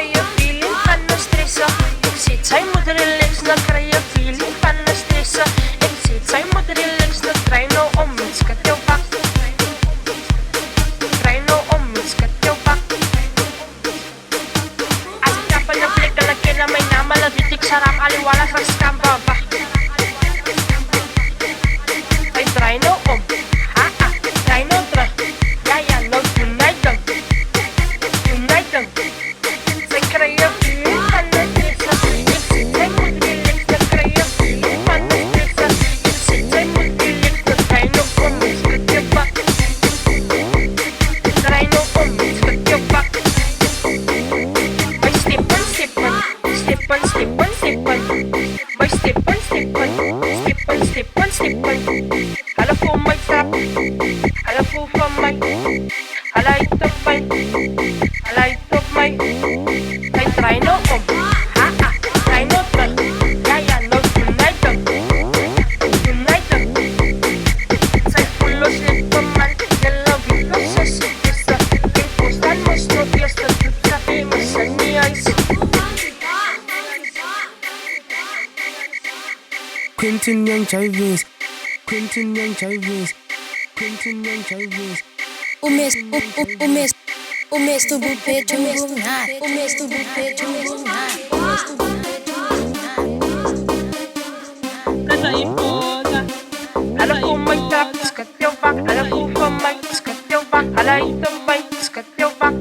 krijg je feeling van no stressen. Ik zit, zij moet relax, dan krijg je feeling van no stressen. Ik zit, zij moet relax, dan draai nou om, iets kat jou bak. Draai nou om, iets kat jou bak. Als ik tap aan de blik en ik ken mijn naam, maar dat weet ik sarap, aliwala van skambaba. Hij draai nou om, draai nou terug. Ja, ja, nou tonight dan. Tonight dan. Zij krijg je feeling van de stressen. Ik zit, zij moet relax, dan krijg je feeling van de stressen. Ik zit, zij moet relax, dan draai nou om, iets kat jou bak. Draai nou om, iets kat jou bak. Wij stippen, stippen, stippen, stippen, stippen. Wij stippen, stippen, stippen, stippen, stippen. Hallo voor mij trap, hallo voor van mij. Hallo uit op mij, hallo uit op mij. Hij draai nou om, draai nou terug. Ja, ja, nou tonight dan, tonight dan. Zij voelen zich man, de love you, los zo super. Ik moest dan moest nog eerst dat het café, maar ze niet uit. Quentin Young Jarvis, Quentin Young Jarvis, Quentin Young Jarvis. O mês do peito, o mês do peito, o mês do peito, o mês do Hallo voor mij trap, skat jou bak. Hallo voor mij, skat jou bak. Hallo uit op mij, skat jou bak.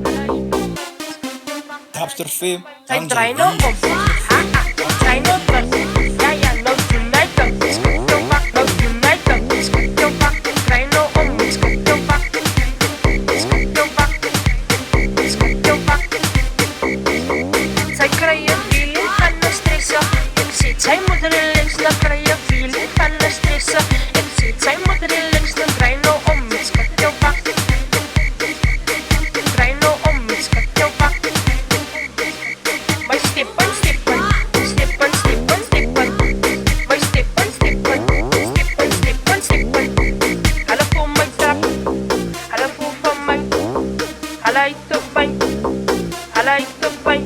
Tapster film. Zij draai nou om, draai nou terug. Ja, ja, nou tonight dan. Skat jou bak, nou tonight dan. Skat jou bak, draai nou om, skat jou bak. Skat jou bak, skat jou bak. Zij krijg je feeling van de stressen. Ik zit, zij moet relax, dan krijg je feeling van de stressen. Ik zit, zij moet relax, dan draai nou om, skat jou bak. Draai nou om, skat jou bak. Wij stippen, stippen, stippen, stippen, stippen. Wij stippen, stippen, stippen, stippen, stippen. Hallo voor mij trap, hallo voor van mij. Hallo uit op mij, hallo uit op mij.